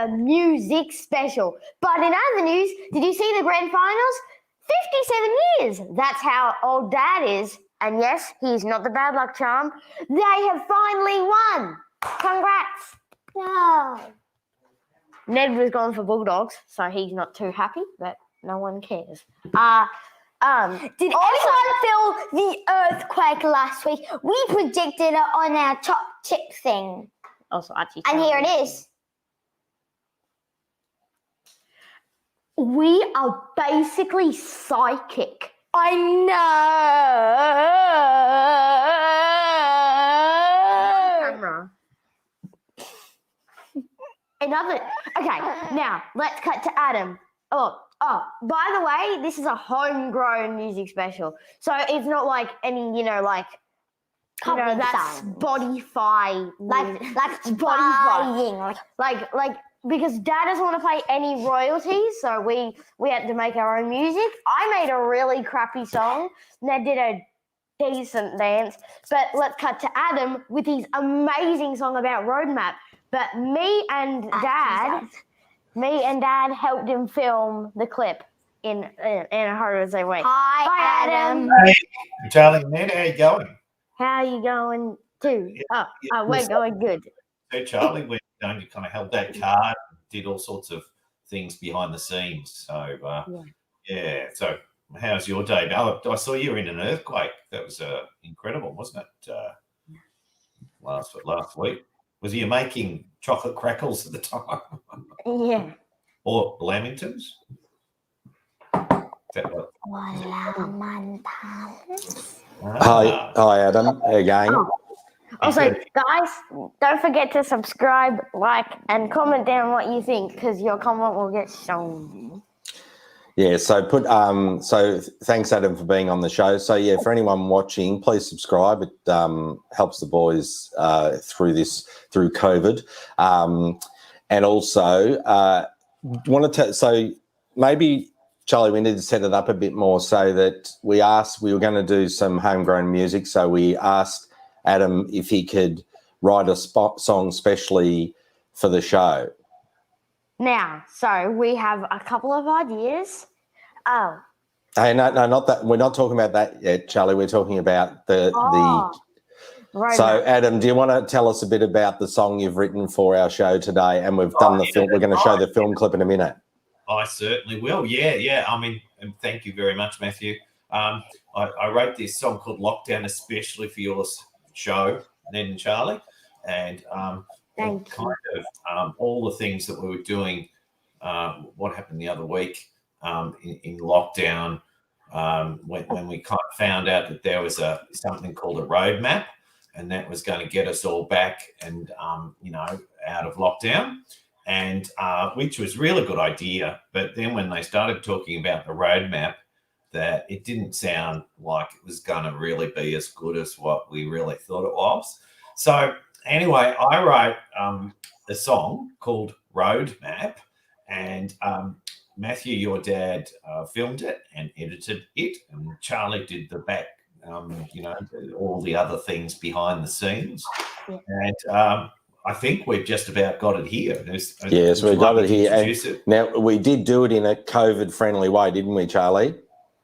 the music special. But in other news, did you see the grand finals? 57 years. That's how old Dad is. And yes, he's not the bad luck charm. They have finally won. Congrats. No. Ned was going for Bulldogs, so he's not too happy, but no one cares. Did anyone feel the earthquake last week? We predicted it on our top tip thing. Also, and here it is. We are basically psychic. I know. Camera. Okay, now let's cut to Adam. Oh, by the way, this is a homegrown music special. So it's not like any, that Spotify. Like Spotify. Like because Dad doesn't want to pay any royalties, so we had to make our own music. I made a really crappy song. Ned did a decent dance. But let's cut to Adam with his amazing song about roadmap. But me and Dad helped him film the clip in a Jose way. Hi, Adam. Hey, Charlie and Ned, how you going? How are you going too? We're going good. So Charlie, you kind of held that card, did all sorts of things behind the scenes. So yeah. So how's your day? I saw you were in an earthquake. That was incredible, wasn't it? Last week. Was you making chocolate crackles at the time? Yeah. Or Lamingtons? Hi, Adam. Again. Also, guys, don't forget to subscribe, like, and comment down what you think, because your comment will get shown. Yeah, so thanks, Adam, for being on the show. So yeah, for anyone watching, please subscribe. It helps the boys through COVID, and also so maybe Charlie, we need to set it up a bit more so that we were going to do some homegrown music. So we asked Adam if he could write a song specially for the show. Now, so we have a couple of ideas. Hey, no, not that. We're not talking about that yet, Charlie. We're talking about the. Right. So, Adam, do you want to tell us a bit about the song you've written for our show today? And we've done the film. We're going to show the film clip in a minute. I certainly will. Yeah. I mean, and thank you very much, Matthew. I wrote this song called "Lockdown" especially for your show, Ned and Charlie, and all the things that we were doing. What happened the other week in lockdown when we kind of found out that there was something called a roadmap, and that was going to get us all back and out of lockdown, and which was a really good idea. But then when they started talking about the roadmap, that it didn't sound like it was going to really be as good as what we really thought it was. So anyway, I wrote a song called Roadmap, and Matthew, your dad, filmed it and edited it, and Charlie did the back, all the other things behind the scenes. Yeah. And I think we've just about got it here. Yes, we've got it here. Now, we did do it in a COVID-friendly way, didn't we, Charlie?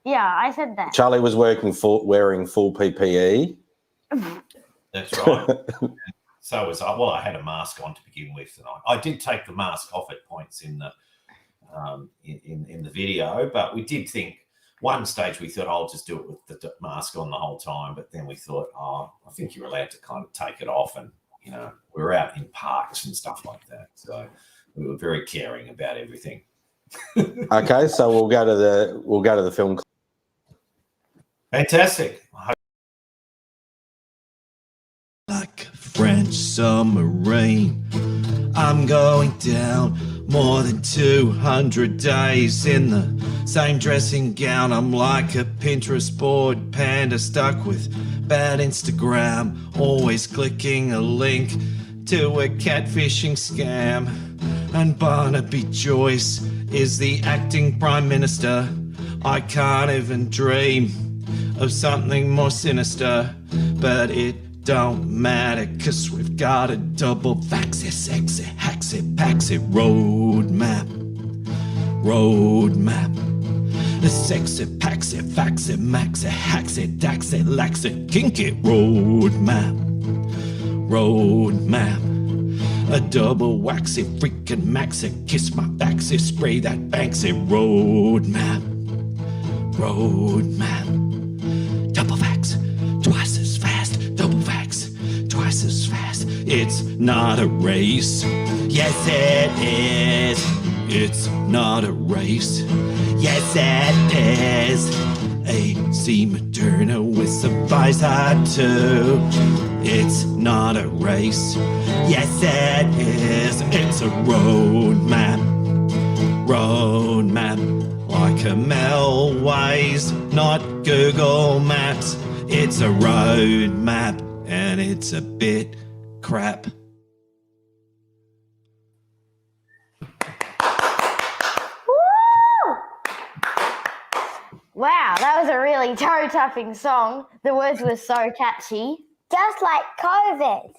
Yeah, I said that. Charlie was wearing full PPE. That's right. So was I. Well, I had a mask on to begin with, and I did take the mask off at points in the video, but we did think one stage we thought I'll just do it with the mask on the whole time, but then we thought, I think you're allowed to kind of take it off, and we're out in parks and stuff like that, so we were very caring about everything. Okay, so we'll go to the film. Fantastic. Like a French summer rain, I'm going down more than 200 days in the same dressing gown. I'm like a Pinterest board panda stuck with bad Instagram, always clicking a link to a catfishing scam. And Barnaby Joyce is the acting prime minister. I can't even dream of something more sinister, but it don't matter, 'cause we've got a double vax, hax, wax it, packs it, road map. Road map. The sex it, packs it, fax it, max it, hacks it, dax it, lax it, kink it, road map. Road map. A double wax it, freaking max it, kiss my backs it, spray that banks it, road map. Road map. Double vax, twice as fast, double vax, twice as fast. It's not a race. Yes, it is. It's not a race. Yes, it is. AC Moderna with Pfizer too. It's not a race. Yes, it is. It's a road map. Road map. Like a Melways, not Google Maps. It's a road map and it's a bit crap. Wow, that was a really toe-tapping song. The words were so catchy. Just like COVID.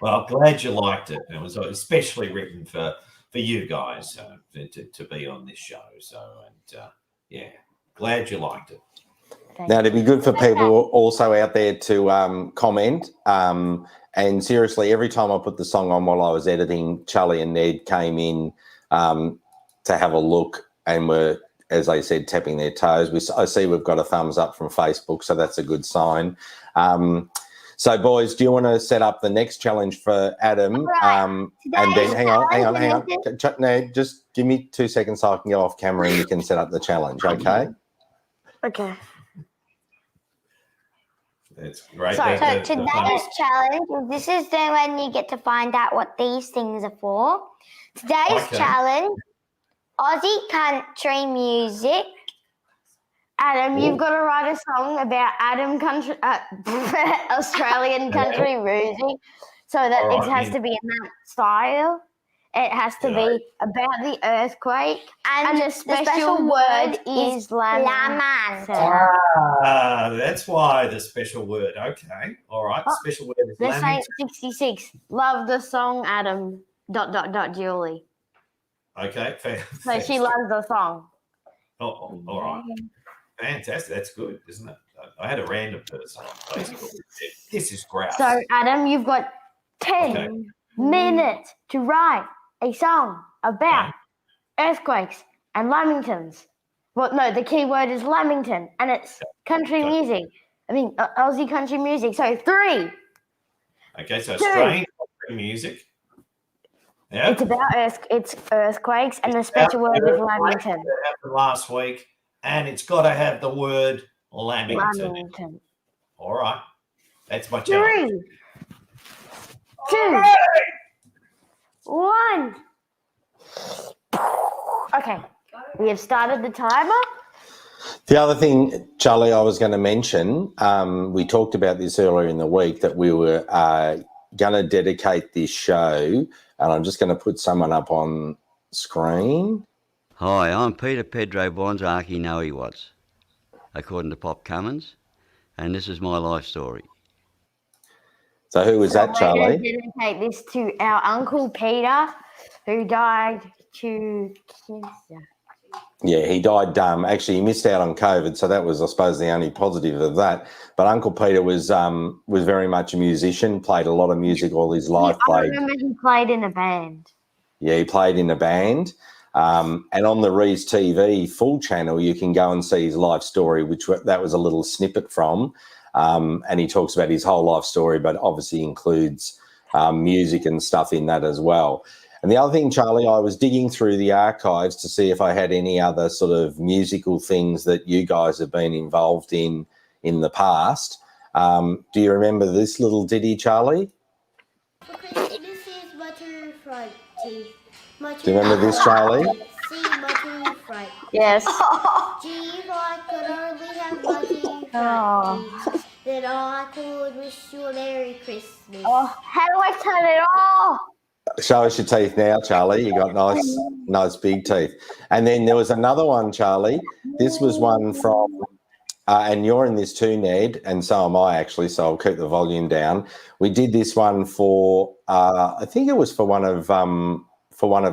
Well, glad you liked it. It was especially written for you guys to be on this show. So, and yeah, glad you liked it. Now, it'd be good for people also out there to comment. And seriously, every time I put the song on while I was editing, Charlie and Ned came in to have a look and were, as I said, tapping their toes. I see we've got a thumbs up from Facebook, so that's a good sign. So, boys, do you want to set up the next challenge for Adam? Right. And then, hang on. Ned, just give me 2 seconds so I can go off camera and you can set up the challenge, okay? Okay. It's great. So Today's challenge, this is when you get to find out what these things are for. Today's challenge, Aussie country music. Adam, you've got to write a song about Australian country music, so that it has to be in that style. It has to be about the earthquake, and the special word is lamento. That's why the special word. Okay, all right. The special word is The lamento. Saint 66. Love the song, Adam. ... Julie. Okay, fair. So she loves the song. Oh, all right. Fantastic. That's good, isn't it? I had a random person on Facebook. This is great. So, Adam, you've got 10 minutes to write a song about earthquakes and lamingtons. Well, no, the key word is lamington, and it's country music. I mean, Aussie country music. So, 3. Okay, so strange country music. Yeah. It's about earthquakes, and the special word is lamington. That happened last week, and it's got to have the word lamington. All right. That's my challenge. 3, 2, 1. Okay, we have started the timer. The other thing, Charlie, I was going to mention, we talked about this earlier in the week, that we were going to dedicate this show, and I'm just going to put someone up on screen. Hi, I'm Peter Pedro Bonzaki Noe Watts, according to Pop Cummins, and this is my life story. So who was that, Charlie? We're going to dedicate this to our Uncle Peter, who died to cancer. Yeah, he died. Actually, he missed out on COVID, so that was, I suppose, the only positive of that. But Uncle Peter was very much a musician, played a lot of music all his life. I remember he played in a band. Yeah, he played in a band. And on the REESTV full channel, you can go and see his life story, that was a little snippet from. And he talks about his whole life story, but obviously includes music and stuff in that as well. And the other thing, Charlie, I was digging through the archives to see if I had any other sort of musical things that you guys have been involved in the past. Do you remember this little ditty, Charlie? This is butterfly tea. Do you remember this, Charlie? See butterfly. Yes. Gee, if I could only have butterfly tea, then I could wish you a Merry Christmas. Oh, how do I turn it off? Show us your teeth now, Charlie. You got nice big teeth. And then there was another one, Charlie. This was one from and you're in this too, Ned, and so am I actually. So I'll keep the volume down. We did this one for, I think it was for one of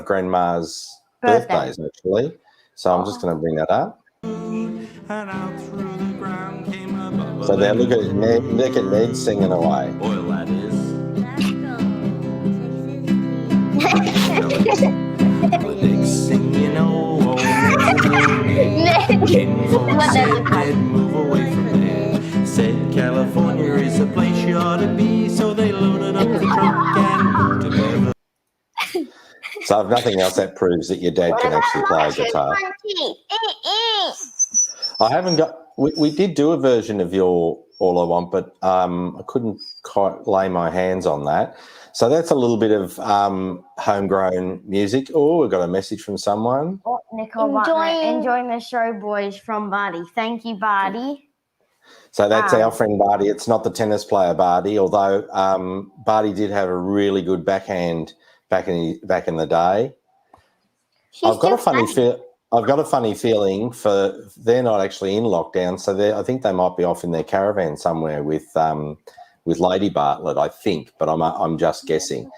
Grandma's birthdays actually. So I'm just going to bring that up. And out through the ground came a bubble. So there, look at Ned singing away. Oil that is. Next thing you know, old Ned's Kin folks said, Ned, move away from there. Said California is a place you ought to be, so they loaded up the truck and moved to Beverly. So if nothing else, that proves that your dad can actually play a guitar. I haven't got. We did do a version of your All I Want, but I couldn't quite lay my hands on that. So that's a little bit of homegrown music. Oh, we've got a message from someone. Oh, Nicole Butler, enjoying the show, boys, from Barty. Thank you, Barty. So that's our friend Barty. It's not the tennis player Barty, although Barty did have a really good backhand back in the day. I've got a funny feeling for they're not actually in lockdown, so I think they might be off in their caravan somewhere with Lady Bartlett, I think, but I'm just guessing.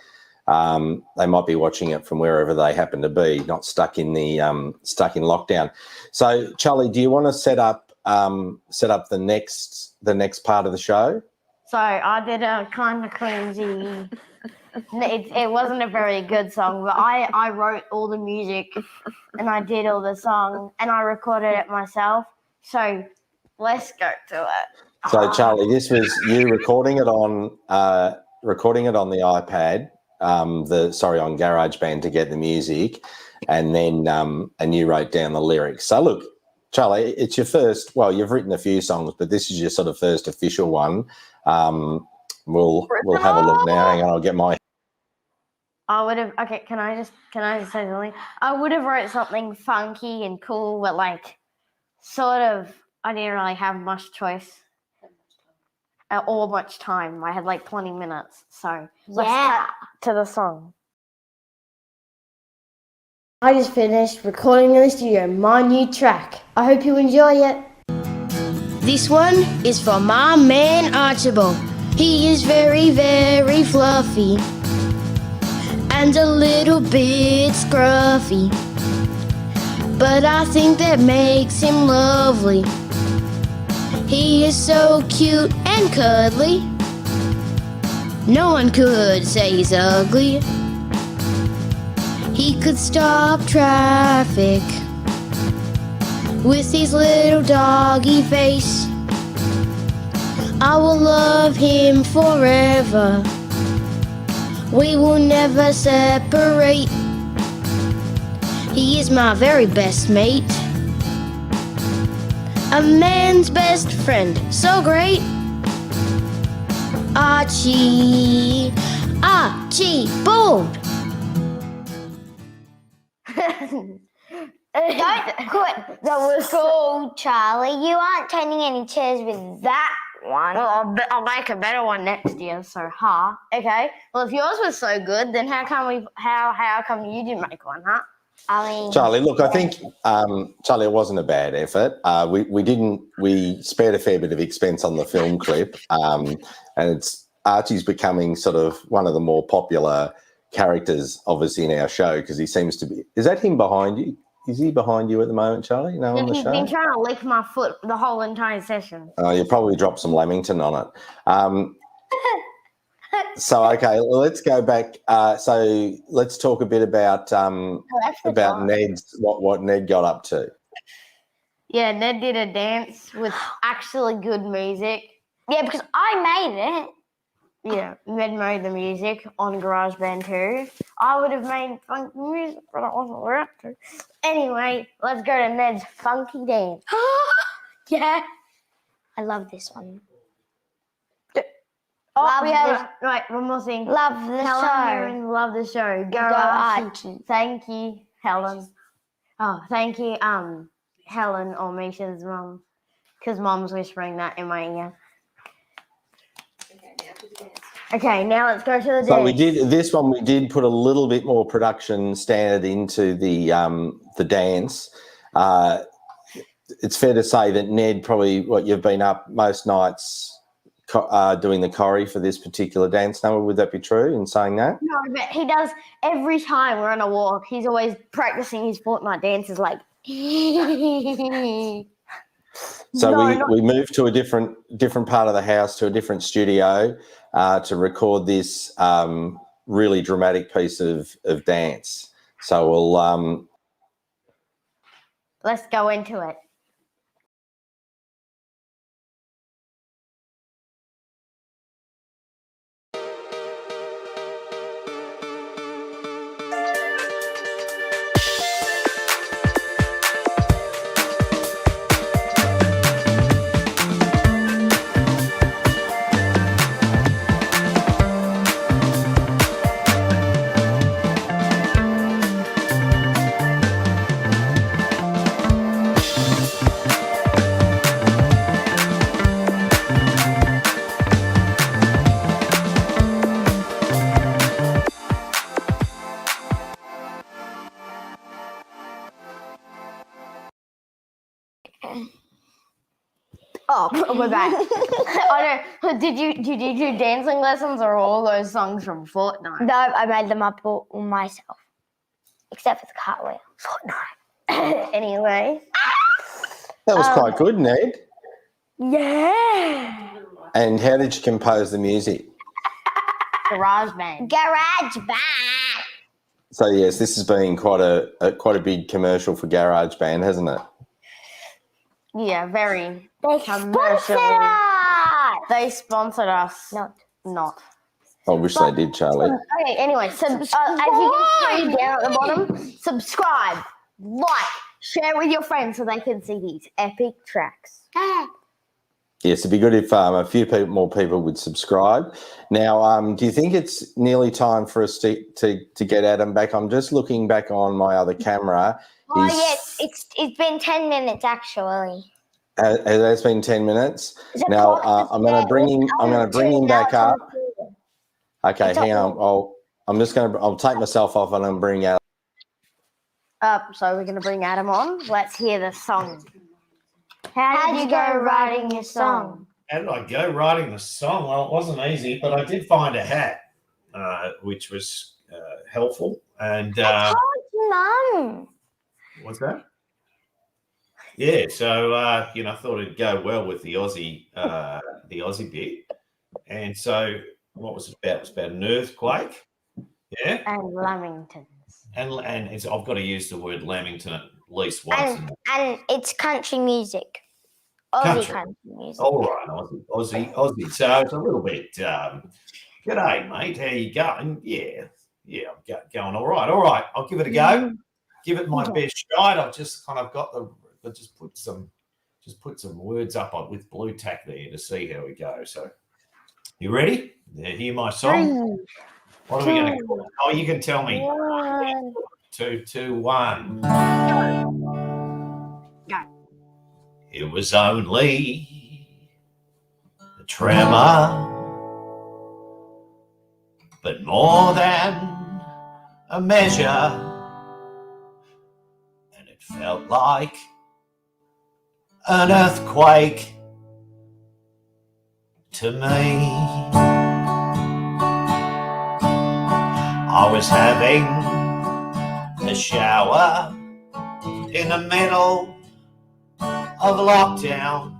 They might be watching it from wherever they happen to be, not stuck in lockdown. So, Charlie, do you want to set up the next part of the show? So I did a kind of cringy. It wasn't a very good song, but I wrote all the music and I did all the song and I recorded it myself. So let's go to it. So Charlie, this was you recording it on the iPad, on GarageBand to get the music, and then and you wrote down the lyrics. So look, Charlie, it's your first. Well, you've written a few songs, but this is your sort of first official one. We'll have a look now. Hang on, I'll get my. I would have. Okay, can I just say something? I would have wrote something funky and cool, but like, sort of. I didn't really have much choice. Or much time. I had like 20 minutes. So let's cut to the song. I just finished recording in the studio my new track. I hope you enjoy it. This one is for my man Archibald. He is very, very fluffy and a little bit scruffy, but I think that makes him lovely. He is so cute and cuddly. No one could say he's ugly. He could stop traffic with his little doggy face. I will love him forever. We will never separate. He is my very best mate. A man's best friend, so great. Archibald. Don't quit. That was cool, Charlie. You aren't turning any chairs with that one. Well, I'll make a better one next year. So, okay. Well, if yours was so good, then how come you didn't make one, huh? I mean, Charlie, look, I think Charlie, it wasn't a bad effort. We spared a fair bit of expense on the film clip, and Archie's becoming sort of one of the more popular characters, obviously, in our show because he seems to be. Is that him behind you? Is he behind you at the moment, Charlie? No, on the show. He's been trying to lick my foot the whole entire session. Oh, you probably dropped some Lamington on it. So okay, let's go back. So let's talk a bit about Ned's what Ned got up to. Yeah, Ned did a dance with actually good music. yeah, because I made it. Yeah, Ned made the music on GarageBand too. I would have made funky music, but I wasn't allowed to. Anyway, let's go to Ned's funky dance. Yeah, I love this one. Right, one more thing. Love the Helen show. Mirren, love the show. Go Archie. Thank you, Helen. Oh, thank you, Helen or Misha's mum, because Mum's whispering that in my ear. Okay, now let's go to the dance. So we did put a little bit more production standard into the dance. it's fair to say that Ned probably you've been up most nights doing the choreo for this particular dance number. Would that be true in saying that? No, but he does every time we're on a walk. He's always practicing his fortnight dances like. So No, we moved to a different part of the house, to a different studio, to record this really dramatic piece of dance. So we'll Let's go into it. Oh, we're back. I don't. Did you do dancing lessons or all those songs from Fortnite? No, I made them up all myself, except for the cartwheel. Fortnite. Anyway. that was quite good, Ned. Yeah. And how did you compose the music? GarageBand. Garage band. So yes, this has been quite a big commercial for GarageBand, hasn't it? Yeah, very. They Commercially. sponsored us. They sponsored us. Not. I wish they did, Charlie. Okay, anyway, so as you can see down at the bottom, subscribe, like, share with your friends so they can see these epic tracks. Yes, it'd be good if a few more people would subscribe. Now, do you think it's nearly time for us to get Adam back? I'm just looking back on my other camera. Oh yes, it's been 10 minutes actually. It's been 10 minutes. Now I'm going to bring him back up. Okay, hang on. I'll take myself off and I'll bring Adam. So we're going to bring Adam on. Let's hear the song. How did you go writing your song? How did I go writing the song? Well, it wasn't easy, but I did find a hat, which was helpful. And Mum. what's that? Yeah, so I thought it'd go well with the Aussie bit. And so what was it about? It was about an earthquake. Yeah. And Lamingtons. And I've got to use the word Lamington at least once. And it's country music. Aussie country music. All right, Aussie. So it's a little bit, g'day, mate. How you going? Yeah, I'm going all right. All right, I'll give it a go. Give it my best shot. I've just kind of just put some words up with blue tack there to see how we go. So you ready? Hear my song? What are we going to call it? Oh, you can tell me. 3, 2, 1. Go. It was only a tremor, but more than a measure. And it felt like an earthquake to me. I was having a shower in the middle of lockdown,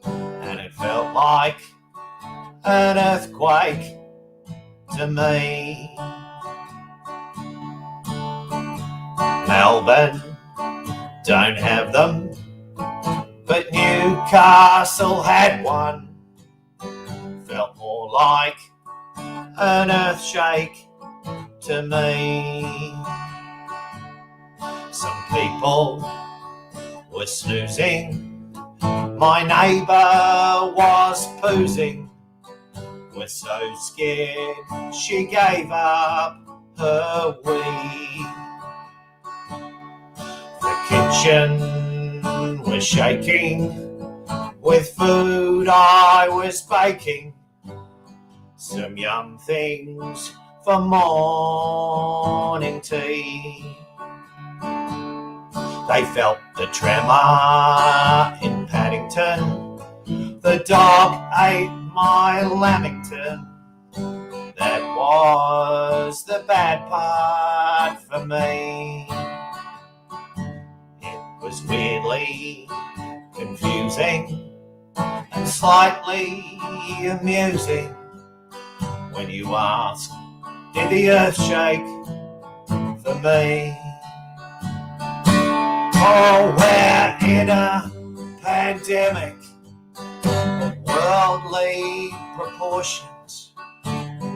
and it felt like an earthquake to me. Melbourne don't have them, but Newcastle had one. Felt more like an earth shake to me. Some people were snoozing, my neighbour was poozing. Was so scared she gave up her wee. The kitchen was shaking with food I was baking. Some yum things for morning tea. The They felt the tremor in Paddington. The dog ate my Lamington. That was the bad part for me. It was weirdly confusing and slightly amusing when you asked, did the earth shake for me? Oh, we're in a pandemic of worldly proportions.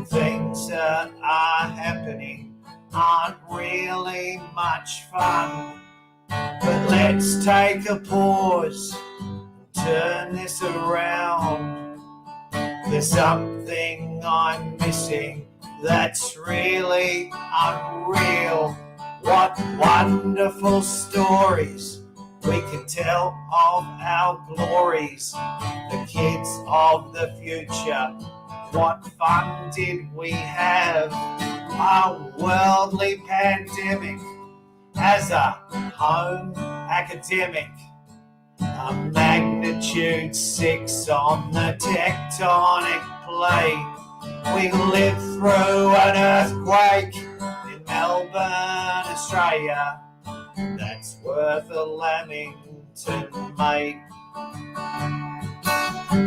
Things that are happening aren't really much fun. But let's take a pause and turn this around. There's something I'm missing that's really unreal. What wonderful stories we could tell of our glories, the kids of the future. What fun did we have? A worldly pandemic as a home academic. A magnitude 6 on the tectonic plate. We lived through an earthquake in Melbourne, Australia. That's worth a Lamington, mate.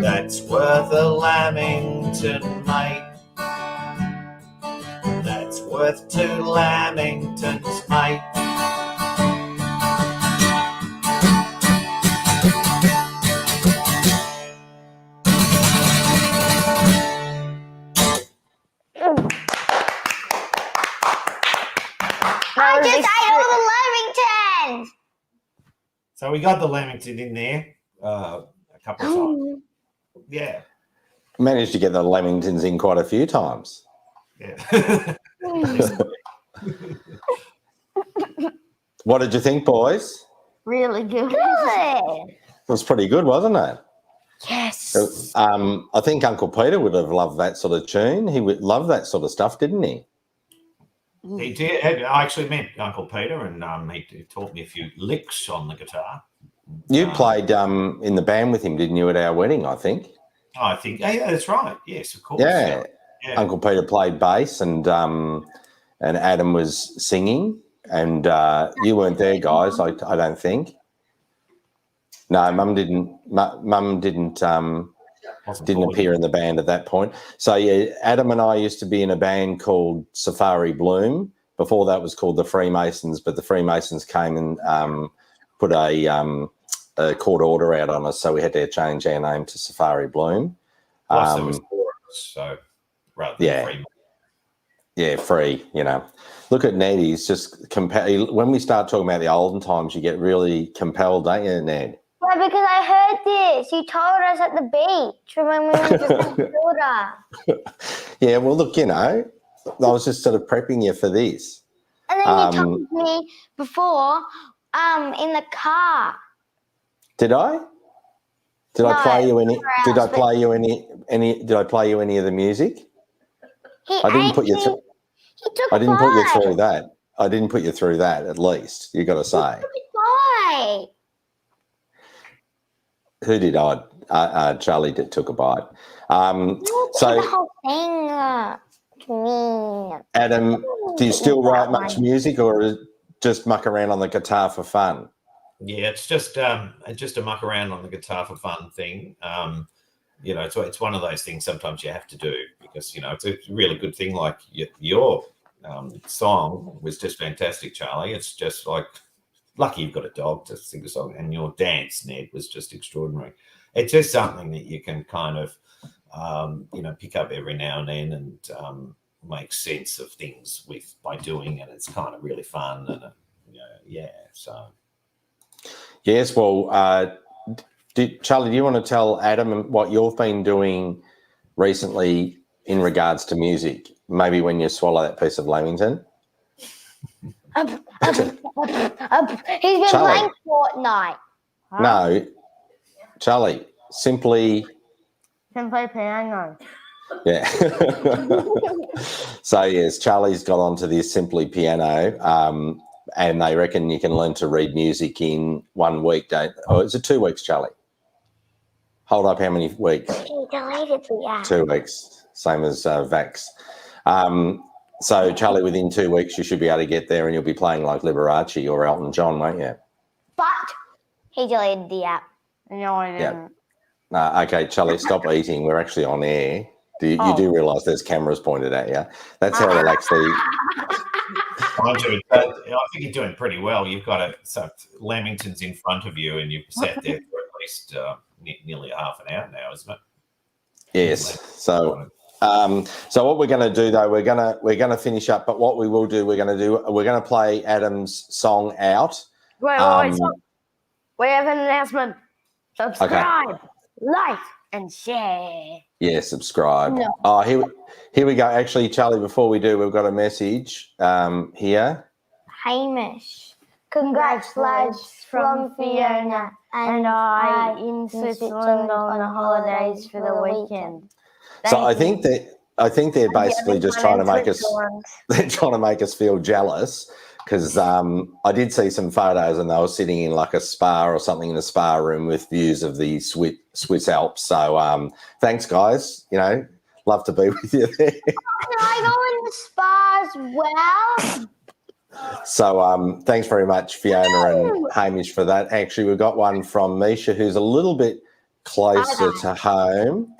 That's worth a Lamington, mate. That's worth 2 Lamingtons, mate. I just ate all the Lamingtons. So we got the Lamington in there a couple of times. Yeah. Managed to get the Lamingtons in quite a few times. Yeah. What did you think, boys? Really good. Good. It was pretty good, wasn't it? Yes. I think Uncle Peter would have loved that sort of tune. He would love that sort of stuff, didn't he? He did. I actually met Uncle Peter, and he taught me a few licks on the guitar. You played in the band with him, didn't you, at our wedding, I think? I think, yeah, that's right. Yes, of course. Yeah. Yeah. Uncle Peter played bass and Adam was singing, and you weren't there, guys, I don't think. No, Mum didn't appear in the band at that point. So, yeah, Adam and I used to be in a band called Safari Bloom. Before that was called the Freemasons, but the Freemasons came and put a court order out on us, so we had to change our name to Safari Bloom. Plus there was 4 of us, so rather than free. Yeah, free, you know. Look at Ned, he's just when we start talking about the olden times, you get really compelled, don't you, Ned? Yeah, because I heard this. You told us at the beach when we went to Florida. Yeah, well, look, you know, I was just sort of prepping you for this. And then you told me before in the car. Did I? Did I play you any? Did I play you any? Did I play you any of the music? I didn't put you through. I didn't put you through that. I didn't put you through that. At least you got to say. Why? Who did I? Charlie took a bite. So the whole thing to me. Adam, do you still write much music, or just muck around on the guitar for fun? Yeah, it's just a muck around on the guitar for fun thing. You know, it's one of those things sometimes you have to do because, you know, it's a really good thing. Like your song was just fantastic, Charlie. It's just like lucky you've got a dog to sing a song, and your dance, Ned, was just extraordinary. It's just something that you can kind of, you know, pick up every now and then and make sense of things by doing, and it's kind of really fun and so. Yes, well, Charlie, do you want to tell Adam what you've been doing recently in regards to music? Maybe when you swallow that piece of Lamington. He's been playing Fortnite. No, Charlie, simply piano. Yeah. So, yes, Charlie's got onto this Simply Piano. and they reckon you can learn to read music in 1 week. Or is it 2 weeks, Charlie? Hold up, how many weeks? He deleted the app. 2 weeks, same as Vax. So, Charlie, within 2 weeks, you should be able to get there and you'll be playing like Liberace or Elton John, won't you? But He deleted the app. no, I didn't. Okay, Charlie, stop eating. We're actually on air. You do realise there's cameras pointed at you. That's how it'll actually... I think you're doing pretty well. You've got Lamington's in front of you, and you've sat there for at least nearly half an hour now, isn't it? Yes. So what we're going to do though, we're going to finish up. But what we will do, we're going to play Adam's song out. Wait, stop. We have an announcement. Subscribe, like, and share. Yeah, subscribe. No. Oh, here we go. Actually, Charlie, before we do, we've got a message here. Hamish. Congratulations from Fiona and I in Switzerland on the holidays for the weekend. So I think they're basically just trying to make us. They're trying to make us feel jealous because I did see some photos and they were sitting in like a spa or something in a spa room with views of the Swiss Alps. So thanks, guys. You know, love to be with you there. Can I go in the spa as well? So thanks very much, Fiona and Hamish, for that. Actually, we've got one from Misha, who's a little bit closer to home.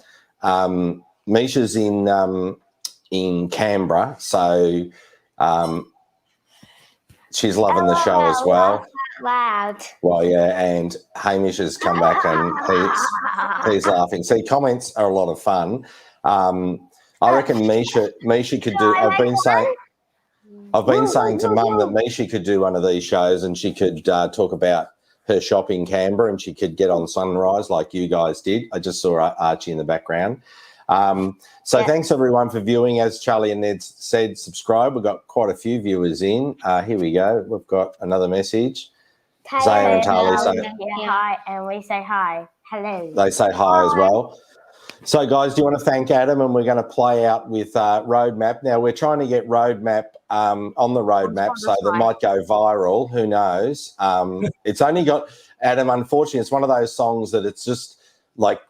Misha's in Canberra, so she's loving the show as well. Loud. Well, yeah, and Hamish has come back and he's laughing. See, comments are a lot of fun. I reckon Misha could do. I've been saying to Mum that Misha could do one of these shows and she could talk about her shop in Canberra and she could get on Sunrise like you guys did. I just saw Archie in the background. Thanks everyone for viewing. As Charlie and Ned said, subscribe. We've got quite a few viewers in. Here we go. We've got another message. Zaya and Charlie say hi, and we say hi. Hello. They say hi as well. So, guys, do you want to thank Adam? And we're going to play out with Roadmap. Now, we're trying to get Roadmap on the Roadmap so that might go viral. Who knows? It's only got, Adam, unfortunately, it's one of those songs that it's just like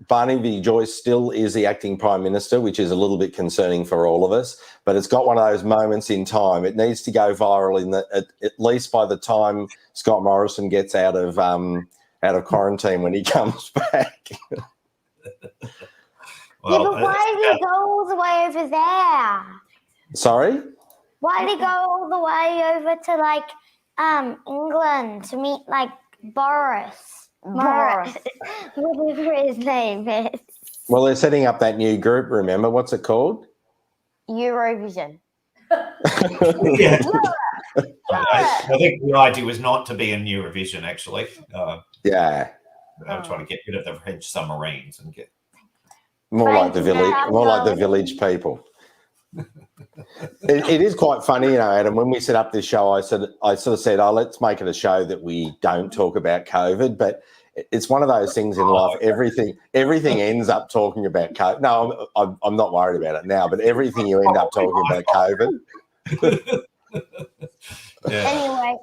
Barnaby V. Joyce still is the acting Prime Minister, which is a little bit concerning for all of us. But it's got one of those moments in time. It needs to go viral at least by the time Scott Morrison gets out of quarantine when he comes back. Well, but why did he go all the way over there? Sorry? Why did he go all the way over to England to meet Boris? Whatever his name is. Well, they're setting up that new group, remember? What's it called? Eurovision. Yeah. I think the idea was not to be in Eurovision, actually. Yeah. They were trying to get rid of the French submarines and get more like the village people. It is quite funny, you know, Adam. When we set up this show, I sort of said, "Oh, let's make it a show that we don't talk about COVID." But it's one of those things in life. Everything ends up talking about COVID. No, I'm not worried about it now. But everything you end up talking about COVID. Anyway,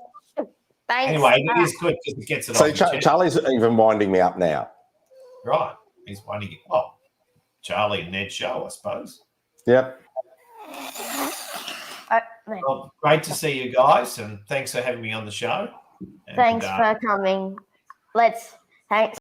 thanks. Anyway, it is good because it gets it. So Charlie's even winding me up now. Right, he's winding it. Well, Charlie and Ned show, I suppose. Yep. Well, great to see you guys, and thanks for having me on the show. Thanks for coming. Thanks.